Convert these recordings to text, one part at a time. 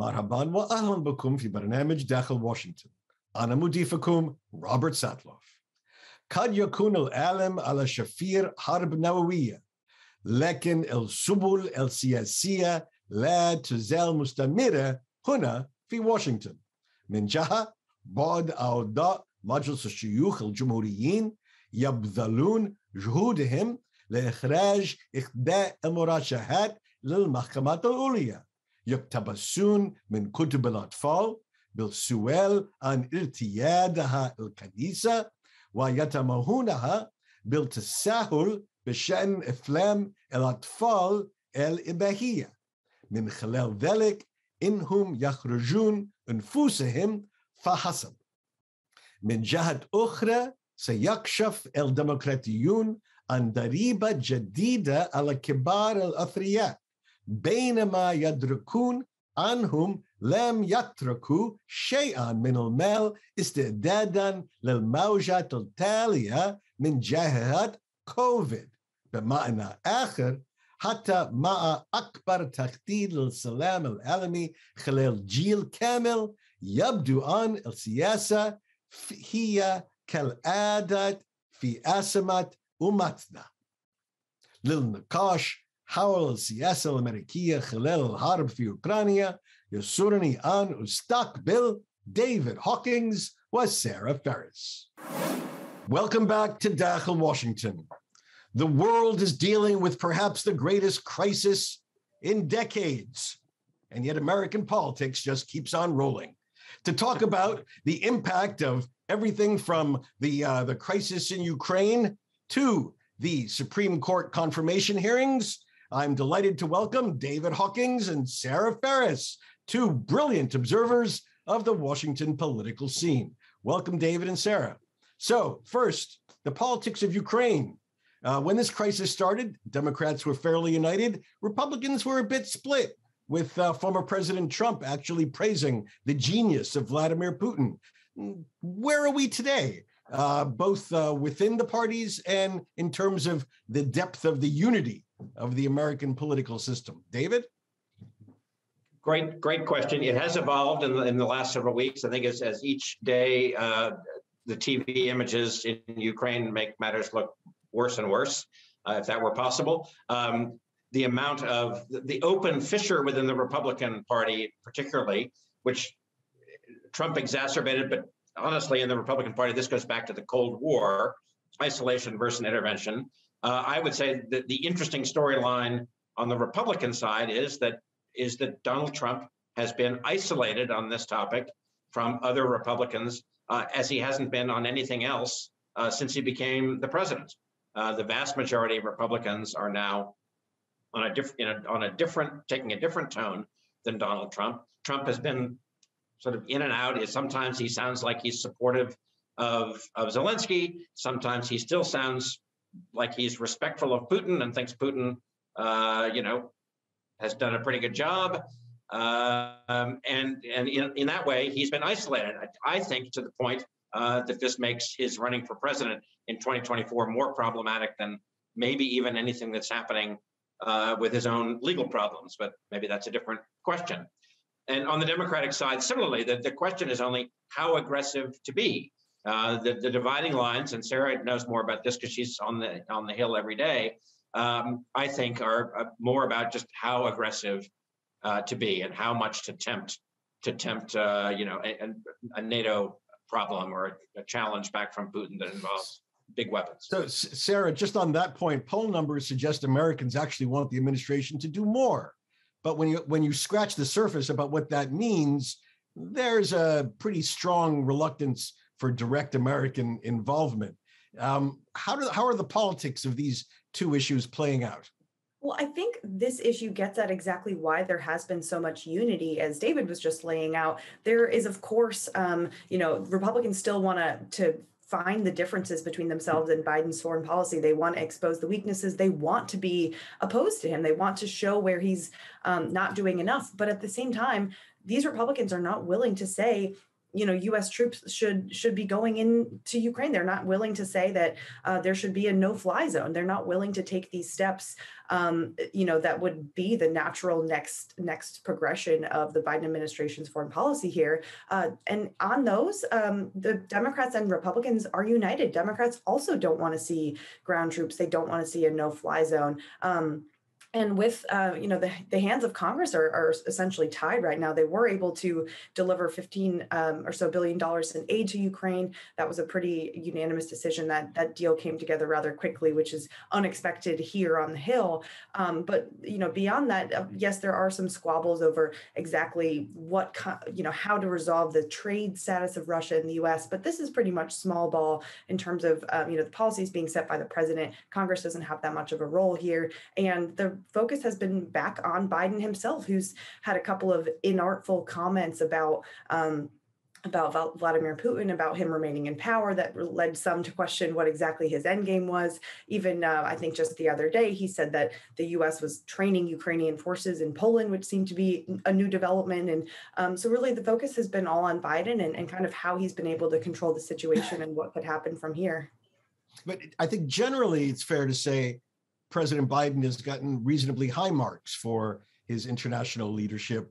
مرحبا وأهلا بكم في برنامج داخل واشنطن. أنا مضيفكم روبرت ساتلوف. قد يكون العالم على شفير حرب نووية، لكن السبل السياسية لا تزال مستمرة هنا في واشنطن. من جهة بعض أعضاء مجلس الشيوخ الجمهوريين يبذلون جهودهم لإخراج إحدى المرشحات للمحكمة العليا، يقتبسون من كتب الأطفال بالسؤال عن ارتيادها الكنيسة ويتهمونها بالتساهل بشأن أفلام الأطفال الإباحية. من خلال ذلك إنهم يخرجون أنفسهم فحسب. من جهة أخرى سيكشف الديمقراطيون عن ضريبة جديدة على كبار الأثرياء، بينما يدركون أنهم لم يتركوا شيئا من المال استعدادا للموجة التالية من جائحة كوفيد. بمعنى آخر، حتى مع أكبر تهديد للسلام العالمي خلال جيل كامل، يبدو أن السياسة هي كالعادة في أزمة أمتنا. للنقاش حول السياسة الأميركية خلال الحرب في أوكرانيا يسرني أن أستقبل ديفيد هوكينز وسارة فيروس. Welcome back to داخل Washington. The world is dealing with perhaps the greatest crisis in decades, and yet American politics just keeps on rolling. To talk about the impact of everything from the crisis in Ukraine to the Supreme Court confirmation hearings, I'm delighted to welcome David Hawkins and Sarah Ferris, two brilliant observers of the Washington political scene. Welcome, David and Sarah. So first, the politics of Ukraine. When this crisis started, Democrats were fairly united. Republicans were a bit split, with former President Trump actually praising the genius of Vladimir Putin. Where are we today, both within the parties and in terms of the depth of the unity of the American political system? David? Great question. It has evolved in the last several weeks. I think as each day, the TV images in Ukraine make matters look worse and worse, if that were possible. The amount of the open fissure within the Republican Party, particularly, which Trump exacerbated, but honestly, in the Republican Party, this goes back to the Cold War, isolation versus intervention. I would say that the interesting storyline on the Republican side is that Donald Trump has been isolated on this topic from other Republicans, as he hasn't been on anything else since he became the president. The vast majority of Republicans are now taking a different tone than Donald Trump. Trump has been sort of in and out. Sometimes he sounds like he's supportive of Zelensky. Sometimes he still sounds like he's respectful of Putin and thinks Putin, has done a pretty good job. And in that way, he's been isolated. I think to the point that this makes his running for president in 2024 more problematic than maybe even anything that's happening with his own legal problems. But maybe that's a different question. And on the Democratic side, similarly, the question is only how aggressive to be. The dividing lines, and Sarah knows more about this because she's on the Hill every day, I think are more about just how aggressive to be and how much to tempt a NATO problem or a challenge back from Putin that involves big weapons. So, Sarah, just on that point, poll numbers suggest Americans actually want the administration to do more. But when you scratch the surface about what that means, there's a pretty strong reluctance for direct American involvement. How are the politics of these two issues playing out? Well, I think this issue gets at exactly why there has been so much unity, as David was just laying out. There is, of course, Republicans still want to find the differences between themselves and Biden's foreign policy. They want to expose the weaknesses. They want to be opposed to him. They want to show where he's not doing enough. But at the same time, these Republicans are not willing to say, U.S. troops should be going into Ukraine. They're not willing to say that there should be a no-fly zone. They're not willing to take these steps, that would be the natural next progression of the Biden administration's foreign policy here. And on those, the Democrats and Republicans are united. Democrats also don't want to see ground troops. They don't want to see a no-fly zone. And with, the hands of Congress are essentially tied right now. They were able to deliver $15 or so billion in aid to Ukraine. That was a pretty unanimous decision. That deal came together rather quickly, which is unexpected here on the Hill. But beyond that, yes, there are some squabbles over exactly how to resolve the trade status of Russia and the U.S. But this is pretty much small ball in terms of the policies being set by the president. Congress doesn't have that much of a role here, and the focus has been back on Biden himself, who's had a couple of inartful comments about Vladimir Putin, about him remaining in power, that led some to question what exactly his endgame was. Even I think just the other day, he said that the U.S. was training Ukrainian forces in Poland, which seemed to be a new development. And so really the focus has been all on Biden and kind of how he's been able to control the situation and what could happen from here. But I think generally it's fair to say President Biden has gotten reasonably high marks for his international leadership,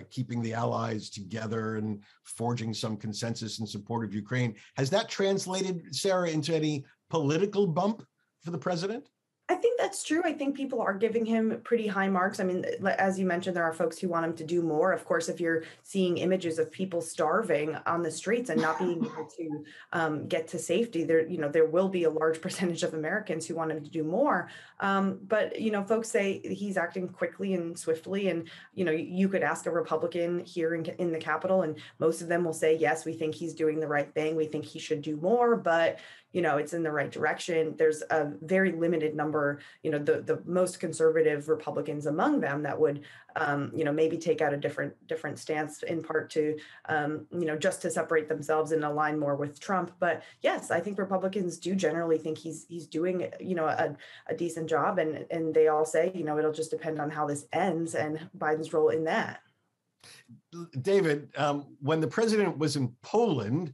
keeping the allies together and forging some consensus in support of Ukraine. Has that translated, Sarah, into any political bump for the president? I think that's true. I think people are giving him pretty high marks. I mean, as you mentioned, there are folks who want him to do more. Of course, if you're seeing images of people starving on the streets and not being able to get to safety, there will be a large percentage of Americans who want him to do more. But folks say he's acting quickly and swiftly. And, you could ask a Republican here in the Capitol, and most of them will say, yes, we think he's doing the right thing. We think he should do more. But it's in the right direction. There's a very limited number, the most conservative Republicans among them that would, maybe take out a different stance, in part to, just to separate themselves and align more with Trump. But yes, I think Republicans do generally think he's doing, a decent job. And they all say, it'll just depend on how this ends and Biden's role in that. David, when the president was in Poland,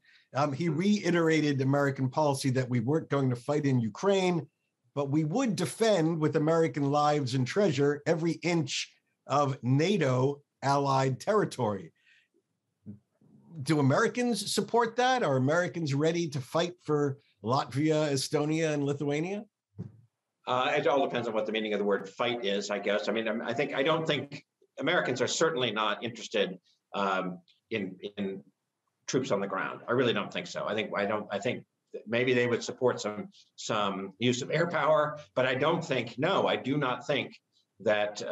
he reiterated American policy that we weren't going to fight in Ukraine, but we would defend with American lives and treasure every inch of NATO allied territory. Do Americans support that? Are Americans ready to fight for Latvia, Estonia, and Lithuania? It all depends on what the meaning of the word fight is, I guess. I mean, I don't think Americans are certainly not interested in troops on the ground. I really don't think so. I think that maybe they would support some use of air power, but I do not think that,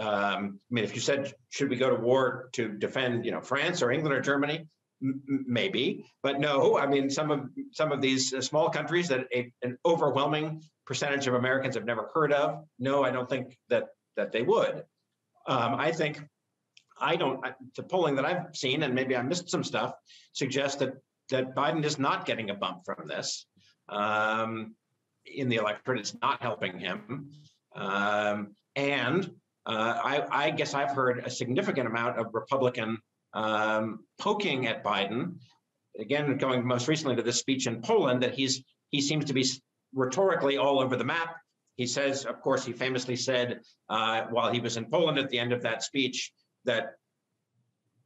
if you said, should we go to war to defend, France or England or Germany? Maybe, but no. I mean, some of these small countries that an overwhelming percentage of Americans have never heard of. No, I don't think that they would. The polling that I've seen, and maybe I missed some stuff, suggests that Biden is not getting a bump from this in the electorate. It's not helping him. I guess I've heard a significant amount of Republican poking at Biden. Again, going most recently to this speech in Poland, that he seems to be rhetorically all over the map. He says, of course, he famously said while he was in Poland at the end of that speech that,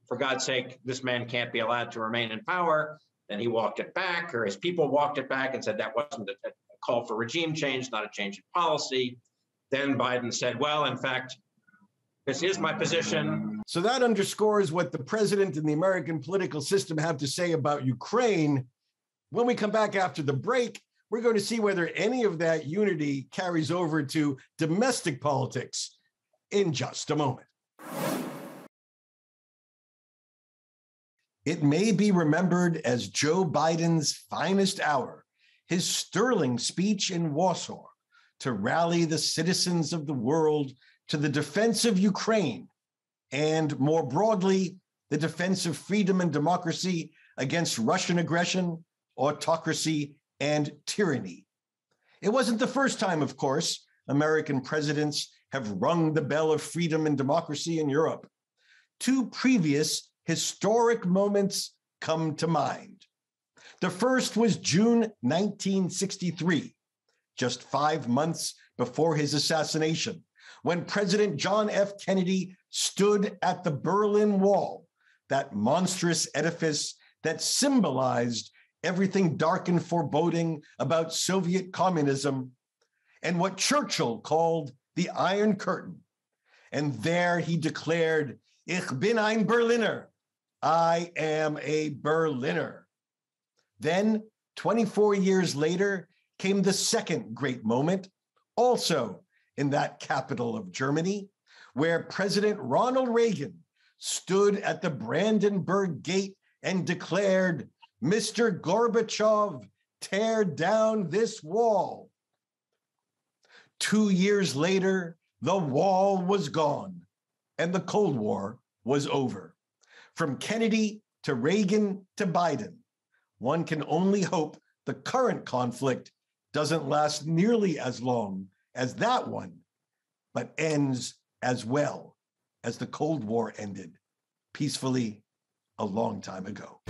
for God's sake, this man can't be allowed to remain in power. Then he walked it back, or his people walked it back and said that wasn't a call for regime change, not a change in policy. Then Biden said, well, in fact, this is my position. So that underscores what the president and the American political system have to say about Ukraine. When we come back after the break, we're going to see whether any of that unity carries over to domestic politics in just a moment. It may be remembered as Joe Biden's finest hour, his sterling speech in Warsaw to rally the citizens of the world to the defense of Ukraine and, more broadly, the defense of freedom and democracy against Russian aggression, autocracy, and tyranny. It wasn't the first time, of course, American presidents have rung the bell of freedom and democracy in Europe. Two previous historic moments come to mind. The first was June 1963, just 5 months before his assassination, when President John F. Kennedy stood at the Berlin Wall, that monstrous edifice that symbolized everything dark and foreboding about Soviet communism, and what Churchill called the Iron Curtain. And there he declared, "Ich bin ein Berliner," I am a Berliner. Then, 24 years later, came the second great moment, also in that capital of Germany, where President Ronald Reagan stood at the Brandenburg Gate and declared, "Mr. Gorbachev, tear down this wall." 2 years later, the wall was gone and the Cold War was over. From Kennedy to Reagan to Biden, one can only hope the current conflict doesn't last nearly as long as that one, but ends as well as the Cold War ended peacefully a long time ago.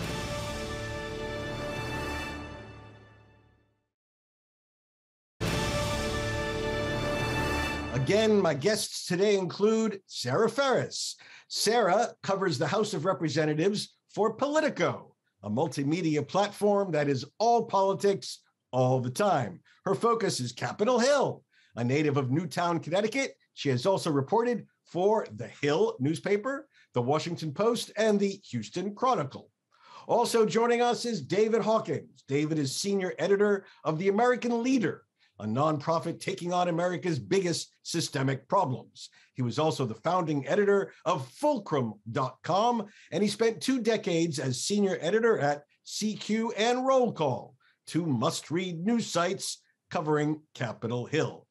Again, my guests today include Sarah Ferris. Sarah covers the House of Representatives for Politico, a multimedia platform that is all politics all the time. Her focus is Capitol Hill. A native of Newtown, Connecticut, she has also reported for The Hill newspaper, The Washington Post, and the Houston Chronicle. Also joining us is David Hawkins. David is senior editor of The American Leader, a nonprofit taking on America's biggest systemic problems. He was also the founding editor of Fulcrum.com, and he spent 2 decades as senior editor at CQ and Roll Call, 2 must-read news sites covering Capitol Hill.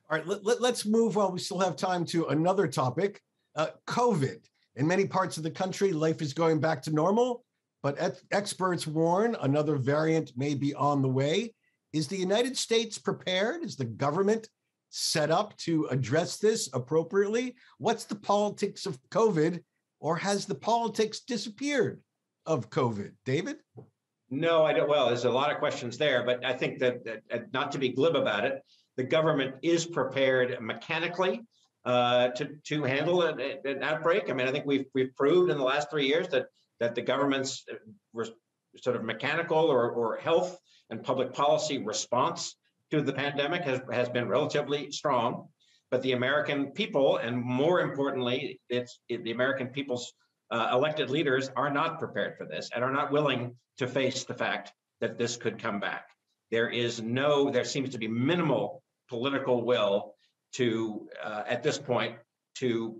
All right, let's move while we still have time to another topic, COVID. In many parts of the country, life is going back to normal, but experts warn another variant may be on the way. Is the United States prepared? Is the government set up to address this appropriately? What's the politics of COVID, or has the politics disappeared of COVID? David? No, I don't. Well, there's a lot of questions there, but I think that not to be glib about it, the government is prepared mechanically to handle an outbreak. I mean, I think we've proved in the last 3 years that the government's sort of mechanical or health and public policy response to the pandemic has been relatively strong. But the American people, and more importantly, the American people's elected leaders are not prepared for this and are not willing to face the fact that this could come back. There seems to be minimal political will to, at this point, to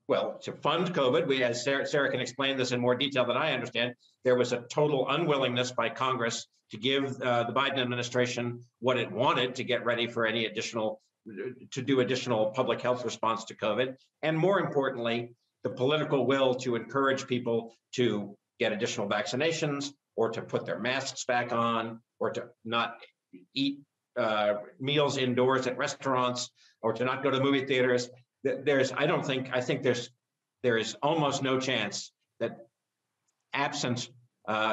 fund COVID. As Sarah can explain this in more detail than I understand, there was a total unwillingness by Congress to give the Biden administration what it wanted to get ready for to do additional public health response to COVID. And more importantly, the political will to encourage people to get additional vaccinations or to put their masks back on or to not eat meals indoors at restaurants or to not go to movie theaters. I think there is almost no chance that absent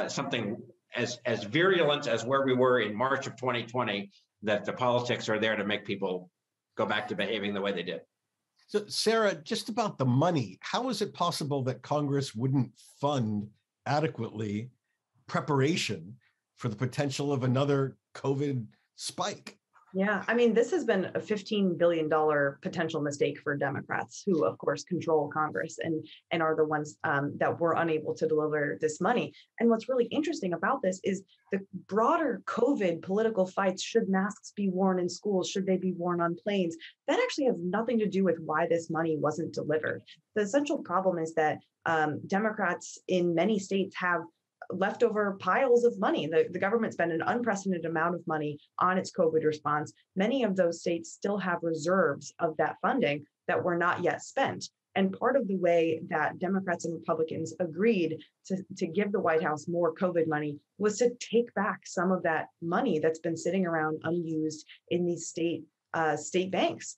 something as virulent as where we were in March of 2020, that the politics are there to make people go back to behaving the way they did. So, Sarah, just about the money, how is it possible that Congress wouldn't fund adequately preparation for the potential of another COVID spike? Yeah, I mean, this has been a $15 billion potential mistake for Democrats, who, of course, control Congress and are the ones that were unable to deliver this money. And what's really interesting about this is the broader COVID political fights. Should masks be worn in schools? Should they be worn on planes? That actually has nothing to do with why this money wasn't delivered. The essential problem is that Democrats in many states have leftover piles of money. The government spent an unprecedented amount of money on its COVID response. Many of those states still have reserves of that funding that were not yet spent. And part of the way that Democrats and Republicans agreed to give the White House more COVID money was to take back some of that money that's been sitting around unused in these state banks.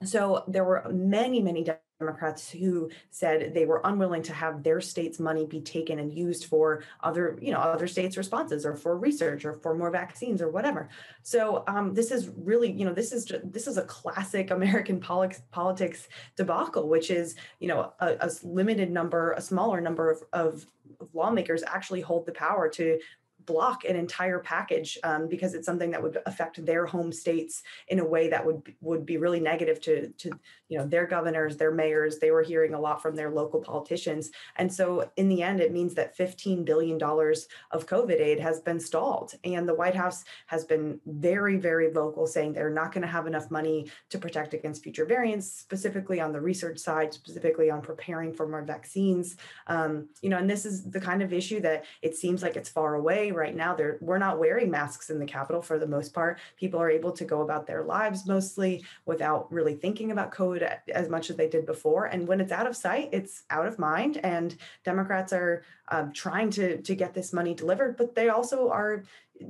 So there were many Democrats who said they were unwilling to have their state's money be taken and used for other states' responses or for research or for more vaccines or whatever. So this is really, this is a classic American politics debacle, which is, a smaller number of lawmakers actually hold the power to block an entire package because it's something that would affect their home states in a way that would be really negative to their governors, their mayors. They were hearing a lot from their local politicians. And so in the end, it means that $15 billion of COVID aid has been stalled. And the White House has been very, very vocal, saying they're not going to have enough money to protect against future variants, specifically on the research side, specifically on preparing for more vaccines. And this is the kind of issue that it seems like it's far away. Right now, we're not wearing masks in the Capitol for the most part. People are able to go about their lives mostly without really thinking about COVID as much as they did before. And when it's out of sight, it's out of mind. And Democrats are trying to get this money delivered, but they also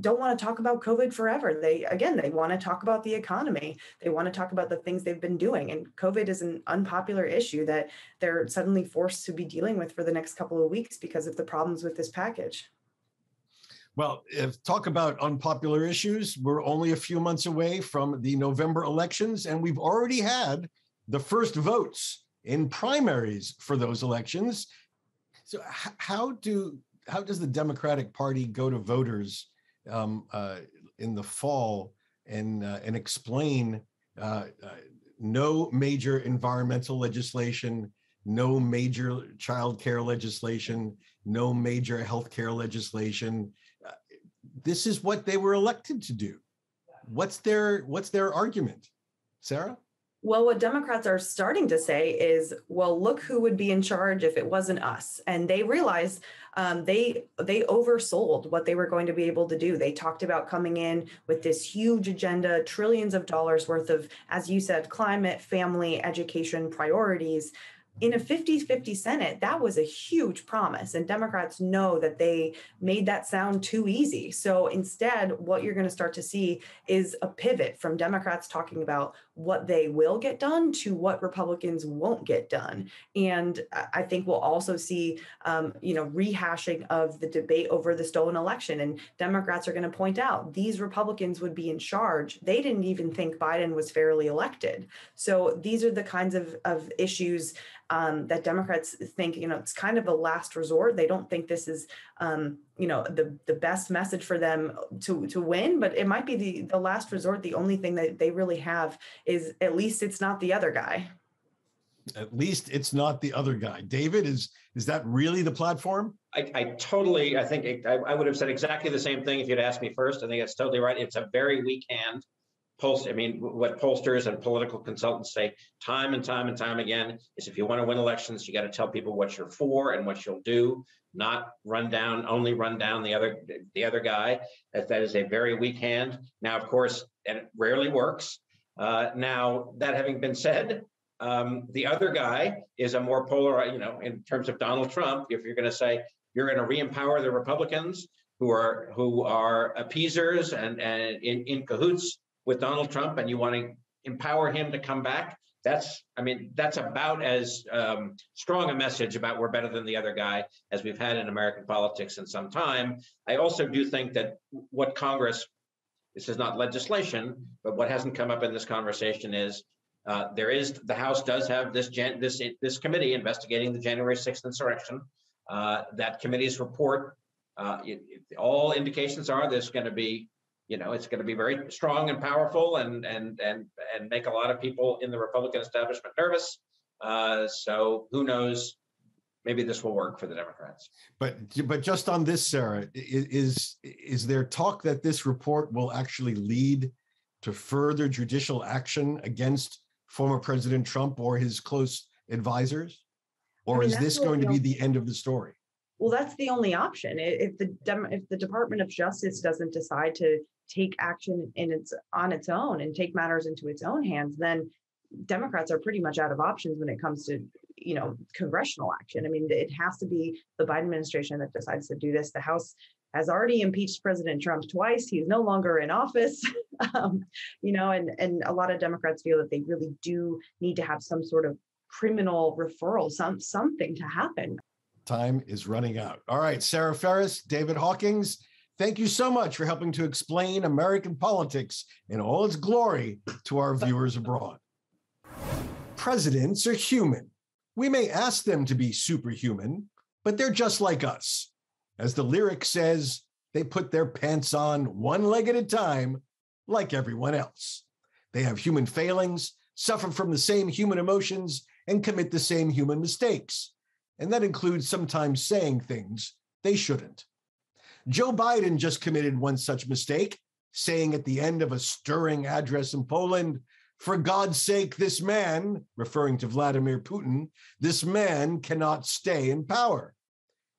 don't want to talk about COVID forever. They want to talk about the economy. They want to talk about the things they've been doing. And COVID is an unpopular issue that they're suddenly forced to be dealing with for the next couple of weeks because of the problems with this package. Well, talk about unpopular issues. We're only a few months away from the November elections, and we've already had the first votes in primaries for those elections. So how does the Democratic Party go to voters in the fall and explain no major environmental legislation, no major child care legislation, no major health care legislation? This is what they were elected to do. What's their argument, Sarah? Well, what Democrats are starting to say is, well, look who would be in charge if it wasn't us. And they realized they oversold what they were going to be able to do. They talked about coming in with this huge agenda, trillions of dollars worth of, as you said, climate, family, education priorities. In a 50-50 Senate, that was a huge promise. And Democrats know that they made that sound too easy. So instead, what you're going to start to see is a pivot from Democrats talking about what they will get done to what Republicans won't get done. And I think we'll also see, rehashing of the debate over the stolen election. And Democrats are going to point out these Republicans would be in charge. They didn't even think Biden was fairly elected. So these are the kinds of issues that Democrats think, it's kind of a last resort. They don't think this is, the best message for them to win, but it might be the last resort. The only thing that they really have is at least it's not the other guy. At least it's not the other guy. David, is that really the platform? I think I would have said exactly the same thing if you'd asked me first. I think that's totally right. It's a very weak hand. What pollsters and political consultants say time and time and time again is if you want to win elections, you got to tell people what you're for and what you'll do, not only run down the other guy. That is a very weak hand. Now, of course, and it rarely works. Now, that having been said, the other guy is a more polar, in terms of Donald Trump. If you're going to say you're going to re-empower the Republicans who are appeasers and in cahoots with Donald Trump, and you want to empower him to come back, that's about as strong a message about we're better than the other guy as we've had in American politics in some time. I also do think that what Congress, this is not legislation, but what hasn't come up in this conversation is the House does have this committee investigating the January 6th insurrection. That committee's report, all indications are there's going to be, it's going to be very strong and powerful and make a lot of people in the Republican establishment nervous. So who knows? Maybe this will work for the Democrats. But just on this, Sarah, is there talk that this report will actually lead to further judicial action against former President Trump or his close advisors? Or is this going to be the end of the story? Well, that's the only option. If the Department of Justice doesn't decide to take action on its own and take matters into its own hands, then Democrats are pretty much out of options when it comes to, congressional action. I mean, it has to be the Biden administration that decides to do this. The House has already impeached President Trump twice. He's no longer in office, and a lot of Democrats feel that they really do need to have some sort of criminal referral, something to happen. Time is running out. All right, Sarah Ferris, David Hawkins, thank you so much for helping to explain American politics in all its glory to our viewers abroad. Presidents are human. We may ask them to be superhuman, but they're just like us. As the lyric says, they put their pants on one leg at a time, like everyone else. They have human failings, suffer from the same human emotions, and commit the same human mistakes. And that includes sometimes saying things they shouldn't. Joe Biden just committed one such mistake, saying at the end of a stirring address in Poland, "For God's sake, this man," referring to Vladimir Putin, "this man cannot stay in power."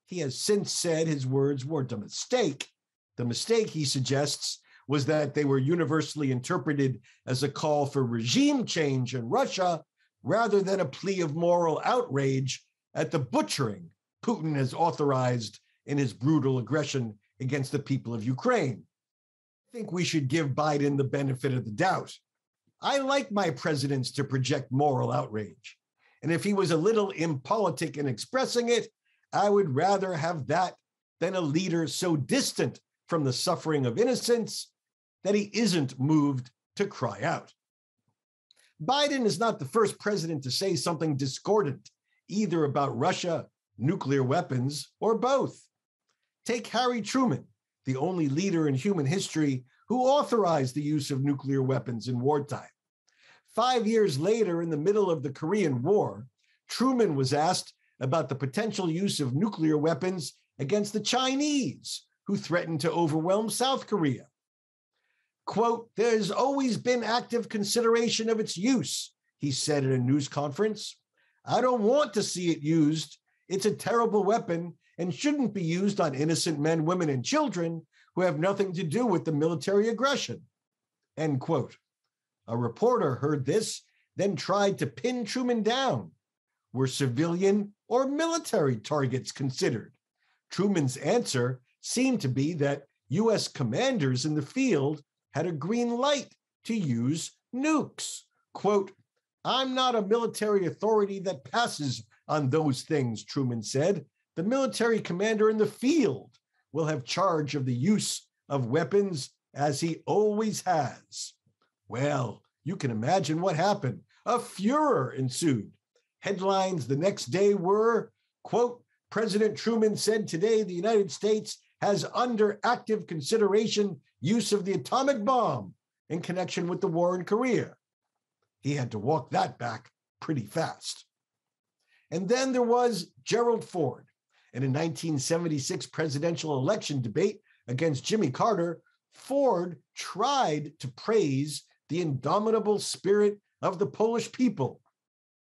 He has since said his words weren't a mistake. The mistake, he suggests, was that they were universally interpreted as a call for regime change in Russia rather than a plea of moral outrage at the butchering Putin has authorized in his brutal aggression against the people of Ukraine. I think we should give Biden the benefit of the doubt. I like my presidents to project moral outrage. And if he was a little impolitic in expressing it, I would rather have that than a leader so distant from the suffering of innocents that he isn't moved to cry out. Biden is not the first president to say something discordant, either about Russia, nuclear weapons, or both. Take Harry Truman, the only leader in human history who authorized the use of nuclear weapons in wartime. 5 years later, in the middle of the Korean War, Truman was asked about the potential use of nuclear weapons against the Chinese, who threatened to overwhelm South Korea. Quote, "There's always been active consideration of its use," he said at a news conference. "I don't want to see it used. It's a terrible weapon and shouldn't be used on innocent men, women, and children who have nothing to do with the military aggression." End quote. A reporter heard this, then tried to pin Truman down. Were civilian or military targets considered? Truman's answer seemed to be that U.S. commanders in the field had a green light to use nukes. Quote, "I'm not a military authority that passes on those things," Truman said. "The military commander in the field will have charge of the use of weapons as he always has." Well, you can imagine what happened. A furor ensued. Headlines the next day were, quote, "President Truman said today the United States has under active consideration use of the atomic bomb in connection with the war in Korea." He had to walk that back pretty fast. And then there was Gerald Ford. In a 1976 presidential election debate against Jimmy Carter, Ford tried to praise the indomitable spirit of the Polish people,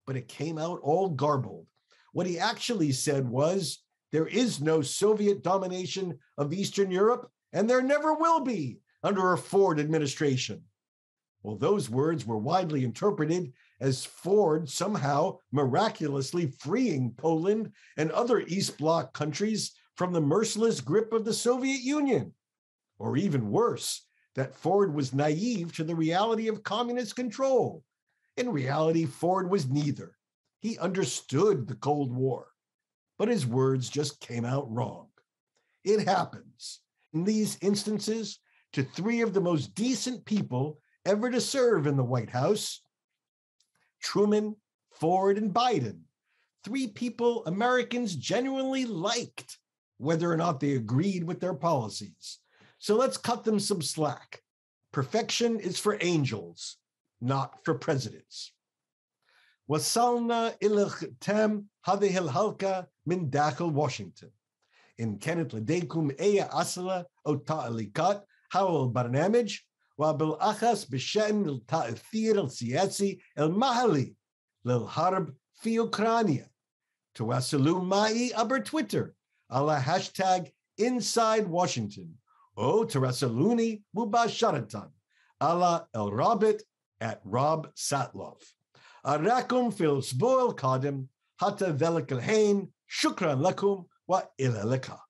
but it came out all garbled. What he actually said was, "There is no Soviet domination of Eastern Europe, and there never will be under a Ford administration." Well, those words were widely interpreted as Ford somehow miraculously freeing Poland and other East Bloc countries from the merciless grip of the Soviet Union. Or even worse, that Ford was naive to the reality of communist control. In reality, Ford was neither. He understood the Cold War, but his words just came out wrong. It happens in these instances to three of the most decent people ever to serve in the White House: Truman, Ford, and Biden. Three people Americans genuinely liked, whether or not they agreed with their policies. So let's cut them some slack. Perfection is for angels, not for presidents. وصلنا إلى ختام هذه الحلقة من داخل واشنطن. إن كانت لديكم أي أسئلة أو تعليقات حول البرنامج وبالأخص بشأن التأثير السياسي المحلي للحرب في أوكرانيا، تواصلوا معي عبر تويتر على هاشتاغ Inside Washington أو تراسلوني مباشرة على الرابط @RobSatloff. أراكم في الأسبوع القادم. حتى ذلك الحين شكرا لكم وإلى اللقاء.